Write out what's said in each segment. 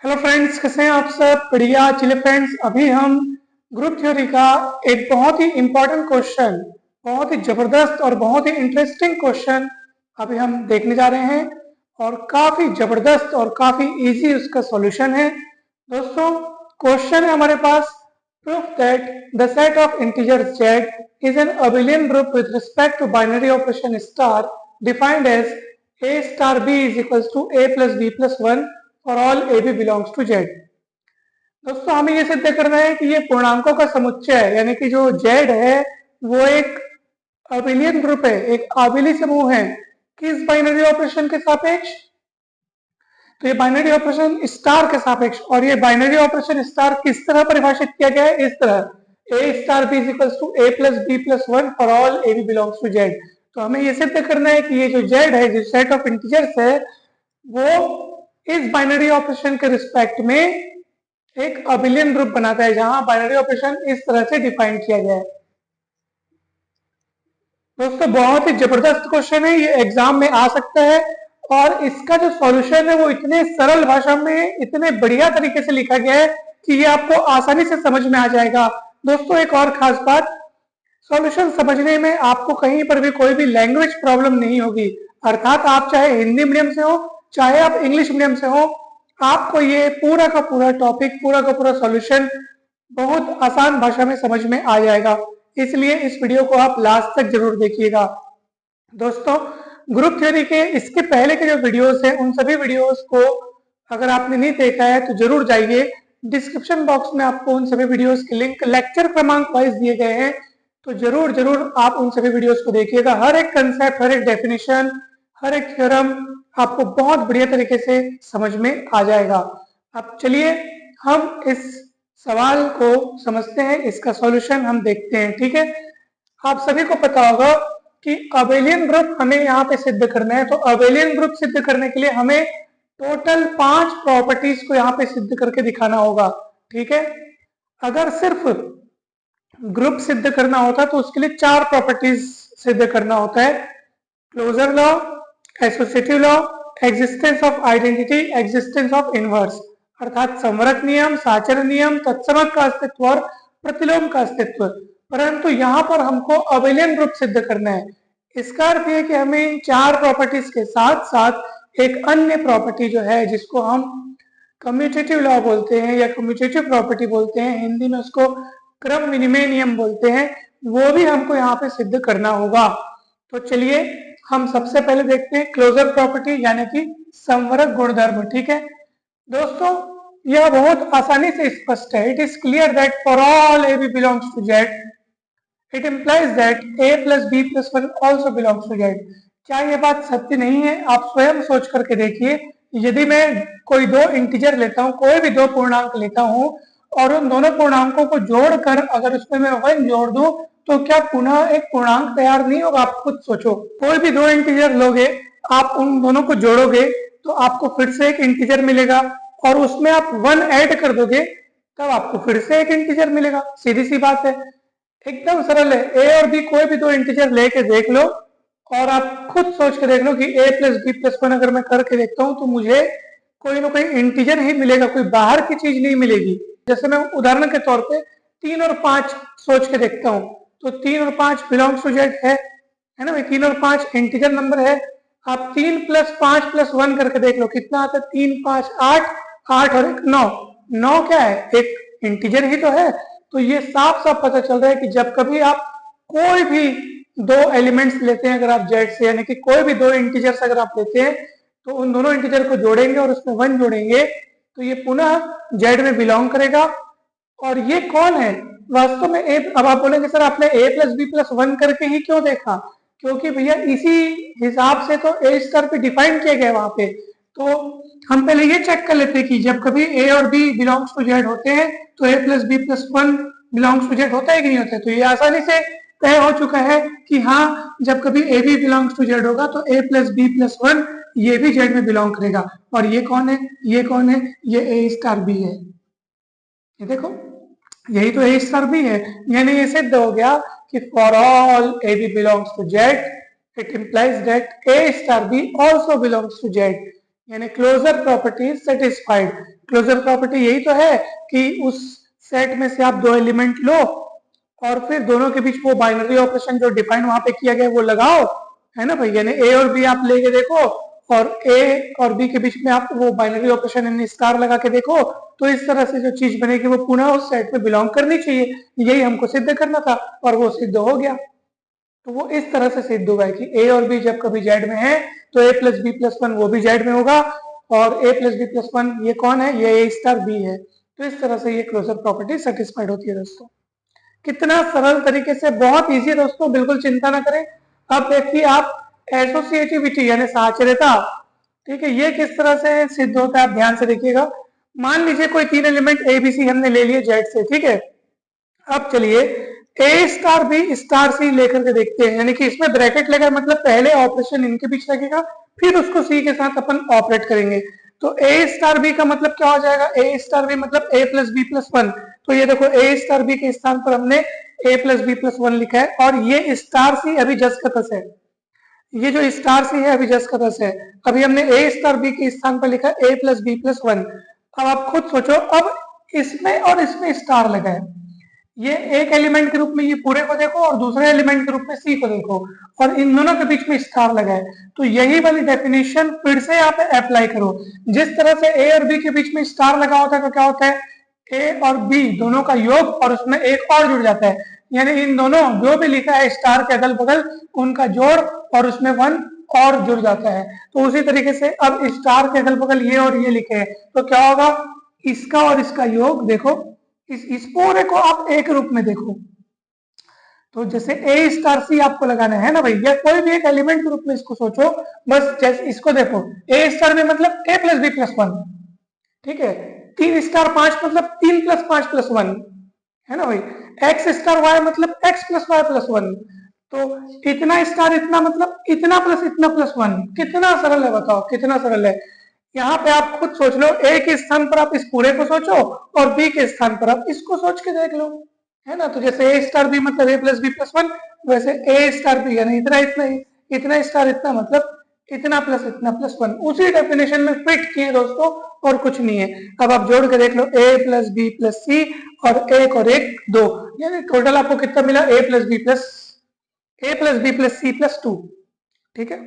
Hello friends, कैसे हैं आप सब? बढ़िया। चलिए फ्रेंड्स, अभी हम ग्रुप थ्योरी का एक बहुत ही इंपॉर्टेंट क्वेश्चन, बहुत ही जबरदस्त और बहुत ही इंटरेस्टिंग क्वेश्चन अभी हम देखने जा रहे हैं और काफी जबरदस्त और काफी इजी उसका सॉल्यूशन है। दोस्तों, क्वेश्चन है हमारे पास, proof that the set of integers z is an abelian group with respect to binary operation star defined as a star b is equals to a plus b plus 1 for all ab belongs to z। दोस्तों, हमें ये सिद्ध करना है कि ये पूर्णांकों का समुच्चय है, यानी कि जो z है वो एक अबिलियन ग्रुप है, एक आबिली समूह है। किस बाइनरी ऑपरेशन के सापेक्ष? तो ये बाइनरी ऑपरेशन स्टार के सापेक्ष। और ये बाइनरी ऑपरेशन स्टार किस तरह परिभाषित किया गया है? इस तरह, a star b is equals to a plus b plus 1 for all ab belongs to z। तो हमें ये सिद्ध करना है कि ये जो z है, जो सेट ऑफ इंटीजर्स है, वो इस बाइनरी ऑपरेशन के रिस्पेक्ट में एक अबिलियन ग्रुप बनाता है, जहां बाइनरी ऑपरेशन इस तरह से डिफाइन किया गया है। दोस्तों, बहुत ही जबरदस्त क्वेश्चन है, ये एग्जाम में आ सकता है और इसका जो सॉल्यूशन है वो इतने सरल भाषा में, इतने बढ़िया तरीके से लिखा गया है कि ये आपको आसानी से समझ में आ जाएगा। दोस्तों, एक और खास बात, सॉल्यूशन समझने में आपको कहीं पर भी कोई भी लैंग्वेज प्रॉब्लम नहीं होगी। अर्थात आप चाहे हिंदी मीडियम से हो, चाहे आप इंग्लिश मीडियम से हो, आपको ये पूरा का पूरा टॉपिक, पूरा का पूरा सॉल्यूशन बहुत आसान भाषा में समझ में आ जाएगा। इसलिए इस वीडियो को आप लास्ट तक जरूर देखिएगा। दोस्तों, ग्रुप थ्योरी के इसके पहले के जो वीडियोस हैं, उन सभी वीडियोस को अगर आपने नहीं देखा है तो जरूर जाइए। डिस्क्रिप्शन बॉक्स में आपको उन सभी वीडियोस के लिंक लेक्चर क्रमांक वाइज दिए गए हैं, तो जरूर जरूर आप उन सभी वीडियोस को देखिएगा। हर एक कंसेप्ट, हर एक डेफिनेशन, हर एक थ्योरम आपको बहुत बढ़िया तरीके से समझ में आ जाएगा। अब चलिए हम इस सवाल को समझते हैं, इसका सॉल्यूशन हम देखते हैं। ठीक है, आप सभी को पता होगा कि अबेलियन ग्रुप हमें यहाँ पे सिद्ध करना है। तो अबेलियन ग्रुप सिद्ध करने के लिए हमें टोटल 5 प्रॉपर्टीज को यहाँ पे सिद्ध करके दिखाना होगा। ठीक है, अगर सिर्फ ग्रुप सिद्ध करना होता तो उसके लिए 4 प्रॉपर्टीज सिद्ध करना होता है: closure law, associative law, existence of identity, existence of inverse. अर्थात संवरक नियम, साचर नियम, तत्समक का अस्तित्व और प्रतिलोम का अस्तित्व। परंतु यहाँ पर हमको अबेलियन ग्रुप सिद्ध करना है। इसका अर्थ है कि हमें इन 4 प्रॉपर्टीज के साथ साथ एक अन्य प्रॉपर्टी जो है, जिसको हम कम्यूटेटिव लॉ बोलते हैं या कम्यूटेटिव प्रॉपर्टी बोलते हैं, हिंदी में उसको क्रम विनिमय नियम बोलते हैं, वो भी हमको यहाँ पे सिद्ध करना होगा। तो चलिए हम सबसे पहले देखते हैं क्लोजर प्रॉपर्टी, यानी कि संवरक गुणधर्म। ठीक है दोस्तों, यह बहुत आसानी से स्पष्ट है। It is clear that for all A B belongs to Z, it implies that a plus B plus 1 also belongs to Z. क्या यह बात सत्य नहीं है? आप स्वयं सोच करके देखिए। यदि मैं कोई दो इंटीजर लेता हूँ, कोई भी दो पूर्णांक लेता हूँ, और उन दोनों पूर्णांकों को जोड़कर अगर उसमें मैं 1 जोड़ दूं, तो क्या पुनः एक पूर्णांक तैयार नहीं होगा? आप खुद सोचो। कोई भी दो इंटीजर लोगे, आप उन दोनों को जोड़ोगे तो आपको फिर से एक इंटीजर मिलेगा, और उसमें आप 1 ऐड कर दोगे तब आपको फिर से एक इंटीजर मिलेगा। सीधी सी बात है, एकदम सरल है। ए और बी कोई भी दो इंटीजर लेके देख लो, और आप खुद सोच के देख लो कि a प्लस बी प्लस 1 अगर मैं करके देखता हूँ तो मुझे कोई ना कोई इंटीजर ही मिलेगा, कोई बाहर की चीज नहीं मिलेगी। जैसे मैं उदाहरण के तौर पे 3 और 5 सोच के देखता हूँ, तो 3 और 5 बिलोंग्स टू जेड है ना भाई। 3 और 5 इंटीजर नंबर है। आप 3 प्लस 5 प्लस 1 करके देख लो कितना आता है। 3 5 8, 8 और 1 9। 9 क्या है? एक इंटीजर ही तो है। तो ये साफ साफ पता चल रहा है कि जब कभी आप कोई भी दो एलिमेंट्स लेते हैं अगर आप जेड से, यानी कि कोई भी दो इंटीजर्स अगर आप लेते हैं, तो उन दोनों इंटीजर को जोड़ेंगे और उसमें 1 जोड़ेंगे, तो ये पुनः जेड में बिलोंग करेगा। और ये कौन है वास्तव में? ए। अब आप बोलेंगे सर आपने a प्लस बी प्लस 1 करके ही क्यों देखा? क्योंकि भैया इसी हिसाब से तो ए स्टार पे डिफाइन किया गया वहां पे। तो हम पहले ये चेक कर लेते हैं कि जब कभी a और b बिलोंग्स टू जेड होते हैं तो a plus B plus 1 belongs to Z होता है कि नहीं होता है। तो ये आसानी से तय हो चुका है कि हाँ, जब कभी A B belongs to Z होगा तो a प्लस बी प्लस 1 ये भी जेड में बिलोंग करेगा। और ये कौन है? ये कौन है? ये a स्टार बी है। ये देखो, यही तो a स्टार बी है। यानी ये सिद्ध हो गया कि for all A B belongs to Z, it implies that a star B also belongs to Z. यानी closure property satisfied. Closure property यही तो है कि उस सेट में से आप दो एलिमेंट लो और फिर दोनों के बीच वो बाइनरी ऑपरेशन जो डिफाइन वहां पे किया गया वो लगाओ, है ना भाई। यानी ए और बी आप लेके देखो और ए और बी के बीच में आप वो बाइनरी ऑपरेशन यानी स्टार लगा के देखो, तो इस तरह से जो चीज बनेगी वो पुनः उस सेट में बिलोंग करनी चाहिए। यही हमको सिद्ध करना था और वो सिद्ध हो गया। तो वो इस तरह से सिद्ध हुआ है कि ए और बी जब कभी जेड में है तो A plus B plus one वो भी जेड में होगा, और ए प्लस बी प्लस वन ये कौन है, ये ए स्टार बी है। तो इस तरह से ये क्लोजर प्रॉपर्टी सेटिस्फाइड होती है दोस्तों। कितना सरल तरीके से, बहुत इजी है दोस्तों, बिल्कुल चिंता ना करें। अब देखिए आप एसोसिएटिविटी यानी साहचर्यता, ठीक है, ये किस तरह से सिद्ध होता है आप ध्यान से देखिएगा। मान लीजिए कोई तीन एलिमेंट ए बी सी हमने ले लिए जेड से, ठीक है। अब चलिए ए स्टार बी स्टार सी लेकर के देखते हैं, यानी कि इसमें ब्रैकेट लेकर मतलब पहले ऑपरेशन इनके बीच लगेगा फिर उसको सी के साथ अपन ऑपरेट करेंगे। तो ए स्टार बी का मतलब क्या हो जाएगा, ए स्टार बी मतलब A plus B plus one. तो ये देखो ए स्टार बी के स्थान पर हमने ए प्लस बी प्लस वन लिखा है, और ये स्टार सी अभी जस का तस है। ये जो स्टार सी है अभी जस का तस है। अभी हमने ए स्टार बी के स्थान पर लिखा ए प्लस बी प्लस वन। अब आप खुद सोचो, अब इसमें और इसमें स्टार लगा है, ये एक एलिमेंट के रूप में ये पूरे को देखो और दूसरे एलिमेंट के रूप में सी को देखो, और इन दोनों के बीच में स्टार लगा है। तो यही वाली डेफिनेशन फिर से यहाँ पे अप्लाई करो। जिस तरह से ए और बी के बीच में स्टार लगा होता है तो क्या होता है, ए और बी दोनों का योग और उसमें एक और जुड़ जाता है, यानी इन दोनों जो भी लिखा है स्टार के अगल बगल उनका जोड़ और उसमें वन और जुड़ जाता है। तो उसी तरीके से अब स्टार के अगल बगल ये और ये लिखे हैं तो क्या होगा, इसका और इसका योग देखो, इस पूरे को आप एक रूप में देखो। तो जैसे ए स्टार सी आपको लगाना है ना भाई, या कोई भी एक एलिमेंट के रूप में इसको सोचो, बस जैसे इसको देखो ए स्टार में मतलब A plus B plus one, ठीक है। तीन स्टार पांच मतलब तीन प्लस पांच प्लस वन, है ना भाई। एक्स स्टार वाई मतलब X plus Y plus one. तो इतना स्टार इतना मतलब इतना प्लस वन। कितना सरल है बताओ, कितना सरल है। यहाँ पे आप खुद सोच लो, ए के स्थान पर आप इस पूरे को सोचो और बी के स्थान पर आप इसको सोच के देख लो, है ना। तो जैसे ए स्टार बी मतलब A plus B plus one, वैसे ए स्टार बी यानी इतना इतना इतना स्टार इतना मतलब इतना प्लस वन, उसी डेफिनेशन में फिट किए दोस्तों, और कुछ नहीं है। अब आप जोड़ के देख लो ए प्लस बी प्लस सी और एक और एक दो, यानी टोटल आपको कितना मिला, A plus B plus C plus two, ठीक है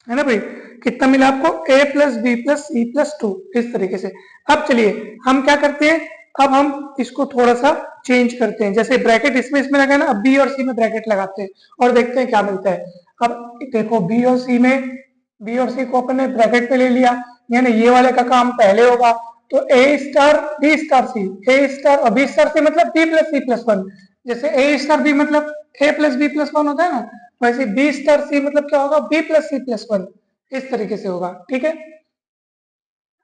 ना भाई। कितना मिला आपको, A plus B plus C plus two, इस तरीके से। अब चलिए हम क्या करते हैं, अब हम इसको थोड़ा सा चेंज करते हैं। जैसे ब्रैकेट इसमें लगा ना, अब बी और सी में ब्रैकेट लगाते हैं और देखते हैं क्या मिलता है। अब देखो बी और सी को अपन ने ब्रैकेट पे ले लिया, यानी ये वाले का काम पहले होगा। तो A star B star C, A star और बी स्टार सी मतलब B plus C plus one. जैसे ए स्टार बी मतलब A plus B plus one होता है ना, वैसे बी स्टार सी मतलब क्या होगा, B plus C plus one, इस तरीके से होगा, ठीक है।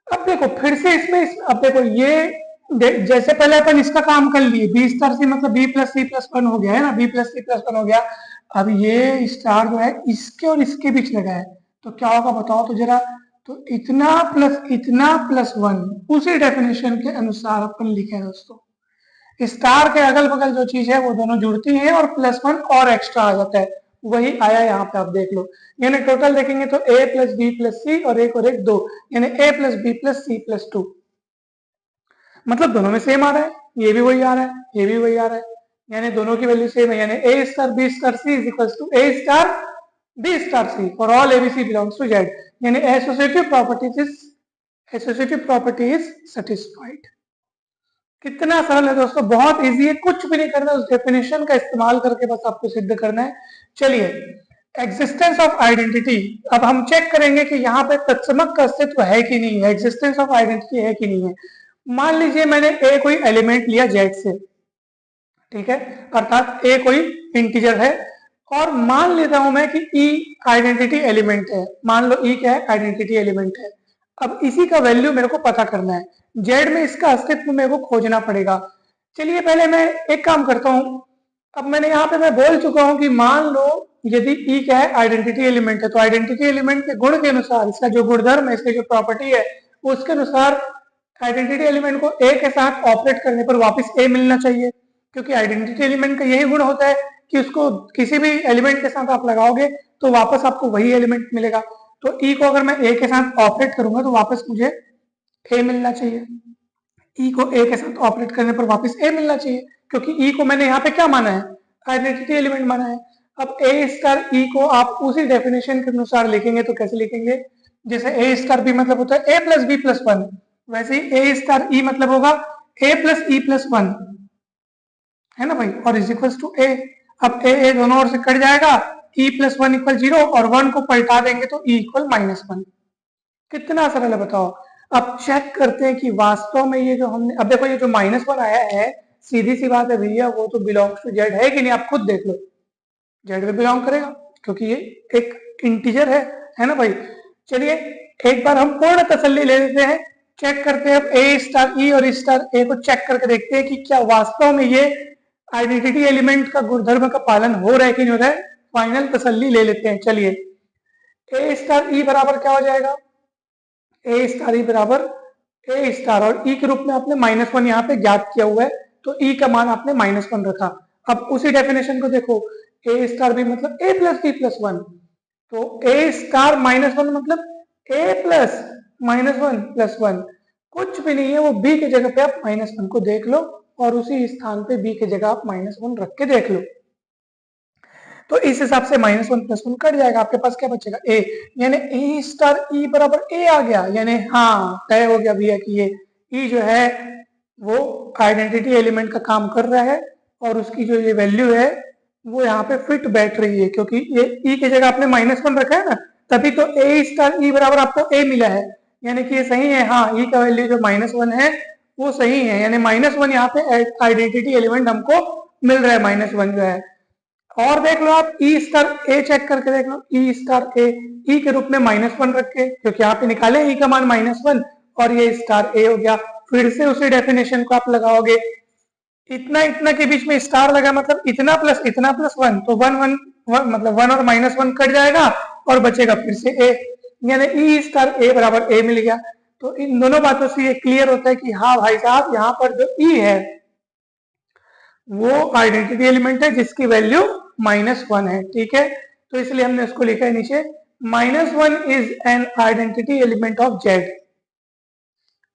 अब देखो फिर से अब देखो ये जैसे पहले अपन इसका काम कर लिए, बी स्टार सी मतलब B plus C plus one हो गया है ना, B plus C plus one हो गया। अब ये स्टार जो है इसके और इसके बीच लगा है, तो क्या होगा बताओ तो जरा। तो इतना प्लस वन, उसी डेफिनेशन के अनुसार अपन लिखे दोस्तों। स्टार के अगल बगल जो चीज है वो दोनों जुड़ती है और प्लस वन और एक्स्ट्रा आ जाता है, वही आया यहाँ पे आप देख लो। यानी टोटल देखेंगे तो A plus B plus C और एक दो, यानी A plus B plus C plus two, मतलब दोनों में सेम आ रहा है, ये भी वही आ रहा है, ये भी वही आ रहा है, यानी दोनों की वैल्यू सेम है। यानी A star B star C is equal to A star B star C for all ABC belongs to Z, यानी एसोसिएटिव प्रॉपर्टी इज सेटिस्फाइड। कितना सरल है दोस्तों, बहुत इजी है, कुछ भी नहीं करना, उस डेफिनेशन का इस्तेमाल करके बस आपको सिद्ध करना है। चलिए एग्जिस्टेंस ऑफ आइडेंटिटी, अब हम चेक करेंगे कि यहाँ पे तत्समक का अस्तित्व है कि नहीं है, एग्जिस्टेंस ऑफ आइडेंटिटी है कि नहीं है। मान लीजिए मैंने ए कोई एलिमेंट लिया जेड से, ठीक है, अर्थात ए कोई इंटीजर है, और मान लेता हूं मैं कि ई आइडेंटिटी एलिमेंट है। मान लो ई क्या है, आइडेंटिटी एलिमेंट है। अब इसी का वैल्यू मेरे को पता करना है, जेड में इसका अस्तित्व मेरे को खोजना पड़ेगा। चलिए पहले मैं एक काम करता हूं, अब मैंने यहाँ पे मैं बोल चुका हूं कि मान लो यदि ई क्या है, आइडेंटिटी एलिमेंट है, तो आइडेंटिटी एलिमेंट के गुण के अनुसार, इसका जो गुणधर्म है, इसकी जो प्रॉपर्टी है, उसके अनुसार आइडेंटिटी एलिमेंट को ए के साथ ऑपरेट करने पर वापस ए मिलना चाहिए, क्योंकि आइडेंटिटी एलिमेंट का यही गुण होता है कि उसको किसी भी एलिमेंट के साथ आप लगाओगे तो वापस आपको वही एलिमेंट मिलेगा। तो ई को अगर मैं ए के साथ ऑपरेट करूंगा तो वापस मुझे ए मिलना चाहिए। ई को ए के साथ ऑपरेट करने पर वापस ए मिलना चाहिए, क्योंकि ई को मैंने यहाँ पे क्या माना है, आइडेंटिटी एलिमेंट माना है। अब ए स्टार ई को आप उसी डेफिनेशन के अनुसार लिखेंगे तो कैसे लिखेंगे, जैसे ए स्टार बी मतलब होता है ए प्लस बी प्लस वन, वैसे ही ए स्टार ई मतलब होगा ए प्लस ई प्लस वन, है ना भाई, और इज इक्वल टू ए। अब ए दोनों ओर से कट जाएगा, E plus one equal zero, और वन को पलटा देंगे तो ई इक्वल माइनस वन। कितना सरल है बताओ। अब चेक करते हैं कि वास्तव में ये जो हमने, अब देखो ये जो माइनस वन आया है, सीधी सी बात है भैया, वो तो बिलोंग्स टू जेड है कि नहीं, आप खुद देख लो, जेड में बिलोंग करेगा क्योंकि ये एक इंटीजर है ना भाई। चलिए एक बार हम पूर्ण तसल्ली ले लेते हैं, चेक करते हैं अब ए स्टार ई और स्टार ए को चेक करके देखते हैं कि क्या वास्तव में ये आइडेंटिटी एलिमेंट का गुणधर्म का पालन हो रहा है कि नहीं हो रहा है। फाइनल तसल्ली ले लेते हैं। चलिए ए स्टार ई बराबर क्या हो जाएगा, ए स्टार ई बराबर ए स्टार, और ई के रूप में आपने माइनस वन यहाँ पे ज्ञात किया हुआ है, तो ई का मान आपने माइनस वन रखा। अब उसी डेफिनेशन को देखो, ए स्टार बी मतलब A plus B plus one, तो ए स्टार माइनस वन मतलब A plus minus one plus one, कुछ भी नहीं है, वो बी की जगह पे आप माइनस वन को देख लो और उसी स्थान पे बी की जगह आप माइनस वन रख के देख लो, तो इस हिसाब से minus one plus one cut जाएगा, आपके पास क्या बचेगा ए, यानी ए स्टार ई बराबर ए आ गया, यानी हाँ तय हो गया भैया कि ये ई जो है वो आइडेंटिटी एलिमेंट का काम कर रहा है, और उसकी जो ये वैल्यू है वो यहाँ पे फिट बैठ रही है, क्योंकि ये ई की जगह आपने माइनस वन रखा है ना, तभी तो ए स्टार ई बराबर आपको ए मिला है, यानी कि ये सही है। हाँ ई का वैल्यू जो माइनस वन है वो सही है, यानी माइनस वन यहाँ पे आइडेंटिटी एलिमेंट हमको मिल रहा है, माइनस वन जो है। और देख लो आप ई स्टार ए चेक करके देख लो, ई स्टार ए ई के रूप में माइनस वन रख के, क्योंकि यहाँ पे निकाले ई का मान माइनस वन, और ये स्टार ए हो गया। फिर से उसी डेफिनेशन को आप लगाओगे, इतना इतना के बीच में स्टार लगा मतलब इतना प्लस वन, तो वन वन मतलब वन और माइनस वन कट जाएगा और बचेगा फिर से ए, यानी ई स्टार ए बराबर ए मिल गया। तो इन दोनों बातों से ये क्लियर होता है कि हाँ भाई साहब यहाँ पर जो ई है वो आइडेंटिटी एलिमेंट है जिसकी वैल्यू माइनस वन है, ठीक है। तो इसलिए हमने उसको लिखा है नीचे, minus one is an identity element of Z,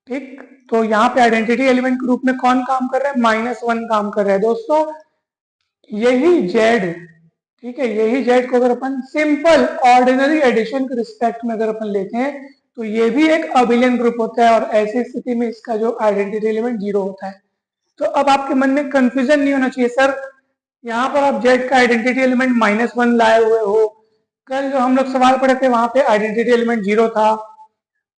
ठीक। तो यहाँ पे आइडेंटिटी एलिमेंट के रूप में कौन काम कर रहा है, माइनस वन काम कर रहा है दोस्तों, यही जेड, ठीक है। यही जेड को अगर अपन सिंपल ऑर्डिनरी एडिशन के रिस्पेक्ट में अगर अपन लेते हैं तो ये भी एक अबिलियन ग्रुप होता है, और ऐसी स्थिति में इसका जो आइडेंटिटी एलिमेंट जीरो होता है। तो अब आपके मन में कंफ्यूजन नहीं होना चाहिए, सर यहाँ पर आप जेड का आइडेंटिटी एलिमेंट माइनस वन लाए हुए हो, कल जो हम लोग सवाल पढ़े थे वहां पे आइडेंटिटी एलिमेंट जीरो था।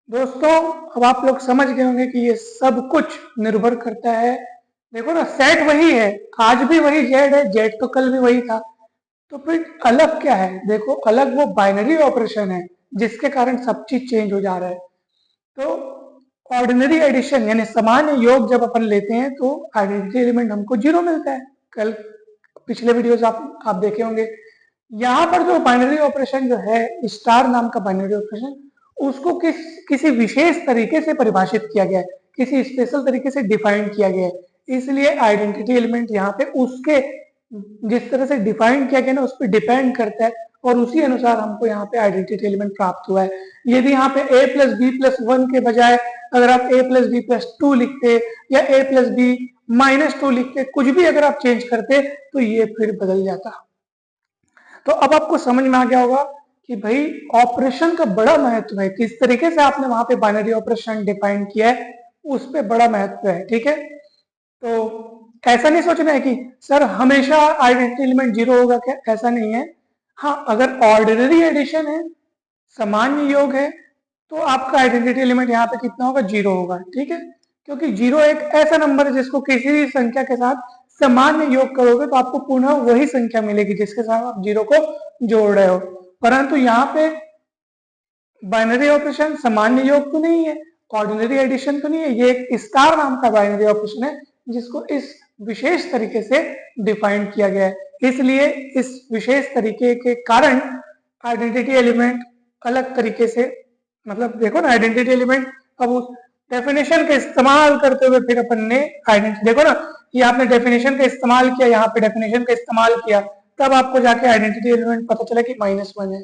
दोस्तों अब आप लोग समझ गए होंगे कि ये सब कुछ निर्भर करता है, देखो ना सेट वही है, आज भी वही जेड है, जेड तो कल भी वही था, तो फिर अलग क्या है, देखो अलग वो बाइनरी ऑपरेशन है जिसके कारण सब चीज चेंज हो जा रहा है। तो ऑर्डिनरी एडिशन यानी सामान्य योग जब अपन लेते हैं तो आइडेंटिटी एलिमेंट हमको जीरो मिलता है, कल पिछले वीडियोस आप देखे होंगे। यहाँ पर जो बाइनरी ऑपरेशन जो है, स्टार नाम का बाइनरी ऑपरेशन, उसको किसी विशेष तरीके से परिभाषित किया गया है, किसी स्पेशल तरीके से डिफाइन किया गया है, इसलिए आइडेंटिटी एलिमेंट यहाँ पे उसके जिस तरह से डिफाइन किया गया ना उस पर डिपेंड करता है, और उसी अनुसार हमको यहाँ पे आइडेंटिटी एलिमेंट प्राप्त हुआ है। यदि यहाँ पे a plus B plus one के बजाय अगर आप a plus B plus two लिखते या a plus B minus two लिखते, कुछ भी अगर आप चेंज करते तो ये फिर बदल जाता। तो अब आपको समझ में आ गया होगा कि भाई ऑपरेशन का बड़ा महत्व है, किस तरीके से आपने वहां पे बाइनरी ऑपरेशन डिफाइन किया है उस पे बड़ा महत्व है, ठीक है। तो ऐसा नहीं सोचना है कि सर हमेशा आइडेंटिटी एलिमेंट जीरो होगा, क्या ऐसा नहीं है। हाँ अगर ऑर्डिनरी एडिशन है, सामान्य योग है, तो आपका आइडेंटिटी एलिमेंट यहाँ पे कितना होगा, जीरो होगा, ठीक है। क्योंकि जीरो एक ऐसा नंबर है जिसको किसी भी संख्या के साथ सामान्य योग करोगे तो आपको पुनः वही संख्या मिलेगी जिसके साथ आप जीरो को जोड़ रहे हो, परंतु यहाँ पे बाइनरी ऑपरेशन सामान्य योग तो नहीं है, ऑर्डिनरी एडिशन तो नहीं है, ये एक स्टार नाम का बाइनरी ऑपरेशन है जिसको इस विशेष तरीके से डिफाइन किया गया है। इसलिए इस विशेष तरीके के कारण आइडेंटिटी एलिमेंट अलग तरीके से, मतलब देखो ना आइडेंटिटी एलिमेंट, अब उस डेफिनेशन का इस्तेमाल करते हुए फिर अपन ने आइडेंटिटी, देखो ना ये आपने डेफिनेशन का इस्तेमाल किया, यहाँ पे डेफिनेशन का इस्तेमाल किया, तब आपको जाके आइडेंटिटी एलिमेंट पता चला कि माइनस वन है।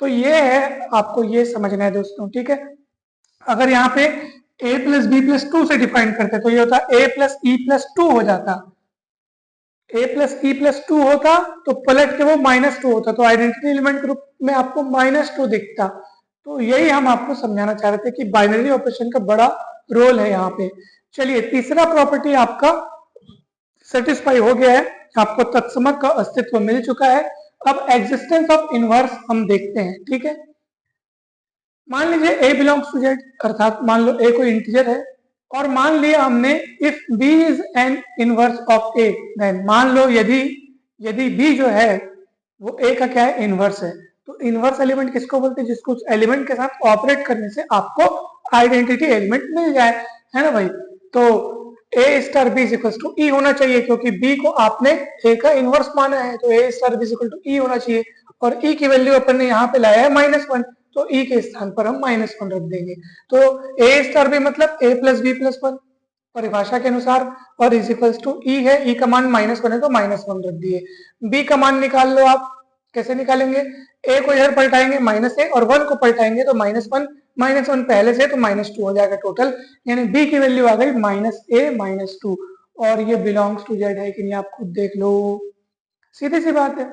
तो ये है, आपको ये समझना है दोस्तों, ठीक है। अगर यहाँ पे a plus B plus two से डिफाइन करते तो ये होता a plus E plus two हो जाता, a plus E plus two होता तो पलट के वो माइनस टू होता, तो आइडेंटिटी एलिमेंट ग्रुप में आपको माइनस टू दिखता। तो यही हम आपको समझाना चाह रहे थे कि बाइनरी ऑपरेशन का बड़ा रोल है यहाँ पे। चलिए तीसरा प्रॉपर्टी आपका सेटिस्फाई हो गया है, आपको तत्समक का अस्तित्व मिल चुका है। अब एग्जिस्टेंस ऑफ इनवर्स हम देखते हैं, ठीक है। मान लीजिए a बिलोंग्स टू z, अर्थात मान लो a कोई इंटीजर है, और मान लिया हमने if b is an inverse of a, then मान लो यदि b जो है वो a का क्या है, इनवर्स है। तो इनवर्स एलिमेंट किसको बोलते हैं, जिसको उस एलिमेंट के साथ ऑपरेट करने से आपको आइडेंटिटी एलिमेंट मिल जाए, है ना भाई। तो a star b equal to E होना चाहिए, क्योंकि b को आपने a का इनवर्स माना है, तो a star b equal to E होना चाहिए। और e की वैल्यू अपन ने यहाँ पे लाया है -1, तो e के स्थान पर हम -1 रख देंगे। तो a स्टार b मतलब a प्लस बी प्लस 1 परिभाषा के अनुसार, और इज इक्वल्स टू ई है, e का मान -1 है तो -1 रख दिए। b का मान निकाल लो आप, कैसे निकालेंगे, a को इधर पलटाएंगे -1 और 1 को पलटाएंगे तो -1, -1 पहले से तो -2 हो जाएगा टोटल, यानी b की वैल्यू आ गई -a -2। और ये बिलोंग्स टू z है कि नहीं आप खुद देख लो, सीधी सी बात है।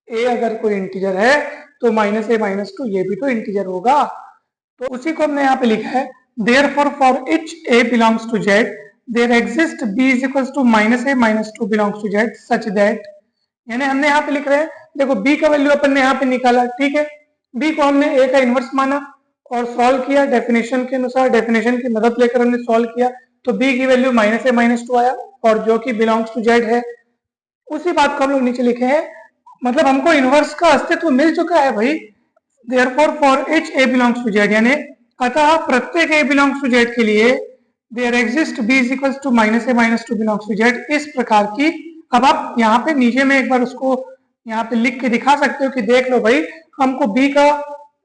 a अगर कोई इंटीजर है तो -a -2 ये भी तो इंटीजर होगा। तो उसी को हमने यहाँ पे लिखा है, therefore for each a belongs to z there exists b is equals to -a -2 belongs to z such that, यानी हमने यहाँ पे लिख रहे हैं, देखो b का वैल्यू अपन ने यहाँ पे निकाला, ठीक है। b को हमने a का इनवर्स माना और सॉल्व किया डेफिनेशन के अनुसार, डेफिनेशन की मदद लेकर हमने सॉल्व किया, तो b की वैल्यू -a -2 आया, और जो कि बिलोंग्स टू z है। उसी बात को हम लोग नीचे लिखे हैं, मतलब हमको इनवर्स का अस्तित्व मिल चुका है भाई। therefore for each a belongs to z, यानी अतः प्रत्येक a belongs to z के लिए there exist b is equals to -a -2 belongs to z, इस प्रकार की। अब आप यहाँ पे नीचे में एक बार उसको यहाँ पे लिख के दिखा सकते हो कि देख लो भाई, हमको b का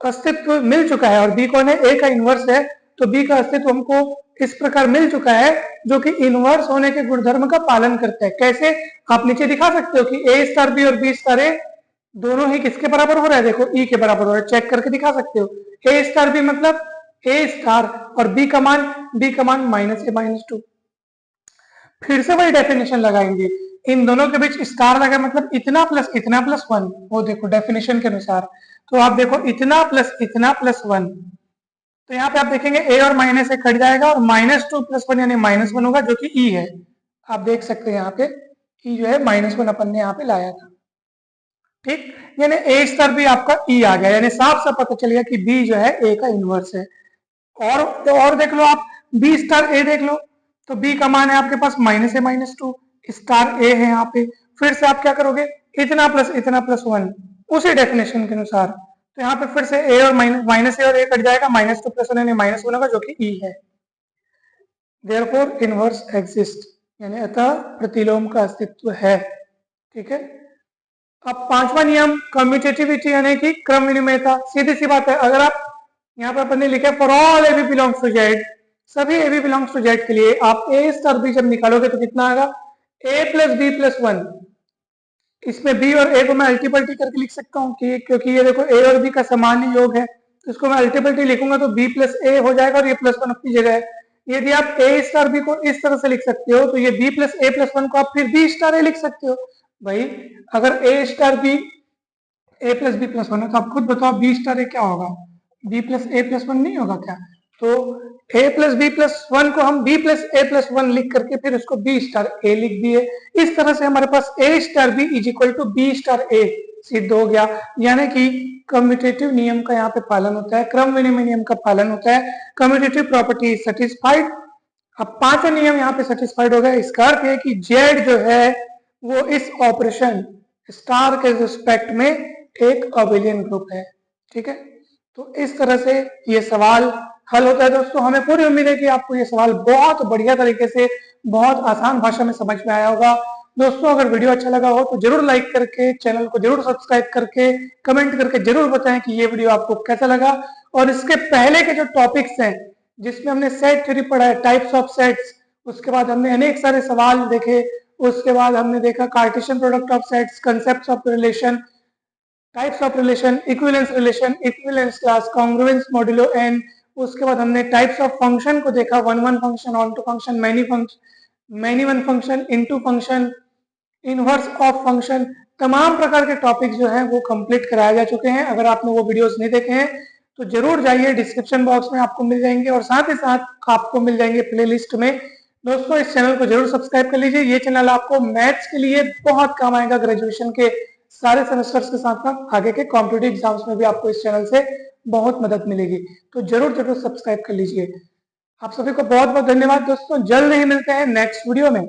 अस्तित्व मिल चुका है, और b कौन है, a का इनवर्स है, तो b का अस्तित्व हमको इस प्रकार मिल चुका है जो कि इनवर्स होने के गुणधर्म का पालन करता है। कैसे, आप नीचे दिखा सकते हो कि a स्टार b और b स्टार a दोनों ही किसके बराबर हो रहा है, देखो e के बराबर हो रहा है, चेक करके दिखा सकते हो। a स्टार b मतलब a स्टार और b का मान -a -2। फिर से वही डेफिनेशन लगाएंगे, इन दोनों के बीच स्टार लगा मतलब इतना प्लस 1, वो देखो डेफिनेशन के अनुसार। तो आप देखो इतना प्लस 1, तो यहाँ पे आप देखेंगे a और -a कट जाएगा और -2 + 1 यानी -1 होगा, जो कि e है। आप देख सकते हैं यहाँ पे e जो है -1 अपन ने यहाँ पे लाया था, ठीक। यानी a स्टार भी आपका e आ गया, यानी साफ साफ पता चल गया कि b जो है a का इनवर्स है। और तो और देख लो आप, b स्टार a देख लो, तो b का मान है आपके पास -a -2, स्टार a है यहाँ पे। फिर से आप क्या करोगे, इतना प्लस 1 उसी डेफिनेशन के अनुसार, तो यहाँ पे फिर से a और -a और a कट जाएगा, -2 + 1 यानी -1 होगा, जो कि e है। therefore इनवर्स एग्जिस्ट, यानी अतः प्रतिलोम का अस्तित्व है, ठीक है। अब पांचवा नियम कम्यूटेटिविटी यानी कि क्रम विनिमयता, सीधी सी बात है। अगर आप यहाँ पर अपन ने लिखा for all A B belongs to Z, सभी A B belongs to Z के लिए आप ए स्टार बी जब निकालोगे तो कितना आएगा, a + b + 1। इसमें b और a को मैं अल्टीपल्टी करके लिख सकता हूँ कि क्योंकि ये देखो a और b का समान योग है, तो इसको मैं अल्टीपल्टी लिखूंगा तो b + a हो जाएगा और ये +1 अपनी जगह है। यदि आप a स्टार b को इस तरह से लिख सकते हो तो ये b + a + 1 को आप फिर b स्टार a लिख सकते हो। भाई अगर a star b a + b + 1 है तो आप खुद बताओ b स्टार a क्या होगा, b + a + 1 नहीं होगा क्या। तो a + b + 1 को हम b + a + 1 लिख करके फिर उसको b स्टार a लिख दिए। इस तरह से हमारे पास a star b = b star a सिद्ध हो गया, यानी कि कम्यूटेटिव नियम का यहाँ पे पालन होता है, क्रम विनिमय नियम का पालन होता है, कम्यूटेटिव प्रॉपर्टी सेटिस्फाइड। अब पांचवा नियम यहाँ पे सेटिस्फाइड हो गया, इसका अर्थ है कि z जो है वो इस ऑपरेशन स्टार के रिस्पेक्ट में एक अबेलियन ग्रुप है, ठीक है। तो इस तरह से ये सवाल हल होता है दोस्तों। हमें पूरी उम्मीद है कि आपको ये सवाल बहुत बढ़िया तरीके से, बहुत आसान भाषा में समझ में आया होगा। दोस्तों अगर वीडियो अच्छा लगा हो तो जरूर लाइक करके, चैनल को जरूर सब्सक्राइब करके, कमेंट करके जरूर बताएं कि ये वीडियो आपको कैसा लगा। और इसके पहले के जो टॉपिक्स हैं जिसमें हमने सेट थ्योरी पढ़ा है, टाइप्स ऑफ सेट्स, उसके बाद हमने अनेक सारे सवाल देखे, उसके बाद हमने देखा Cartesian product of sets, concept of relation, types of relation, equivalence class, congruence modulo N. उसके बाद हमने टाइप्स ऑफ फंक्शन को देखा, one one function, onto function, many one function, into function, inverse of function. तमाम प्रकार के topic जो हैं वो कंप्लीट कराए जा चुके हैं। अगर आपने वो वीडियोस नहीं देखे हैं तो जरूर जाइए, डिस्क्रिप्शन बॉक्स में आपको मिल जाएंगे और साथ ही साथ आपको मिल जाएंगे प्लेलिस्ट में। दोस्तों इस चैनल को जरूर सब्सक्राइब कर लीजिए। ये चैनल आपको मैथ्स के लिए बहुत काम आएगा। ग्रेजुएशन के सारे सेमेस्टर्स के साथ साथ आगे के कॉम्पिटिटिव एग्जाम्स में भी आपको इस चैनल से बहुत मदद मिलेगी, तो जरूर जरूर सब्सक्राइब कर लीजिए। आप सभी को बहुत बहुत धन्यवाद दोस्तों। जल्द ही मिलते हैं नेक्स्ट वीडियो में।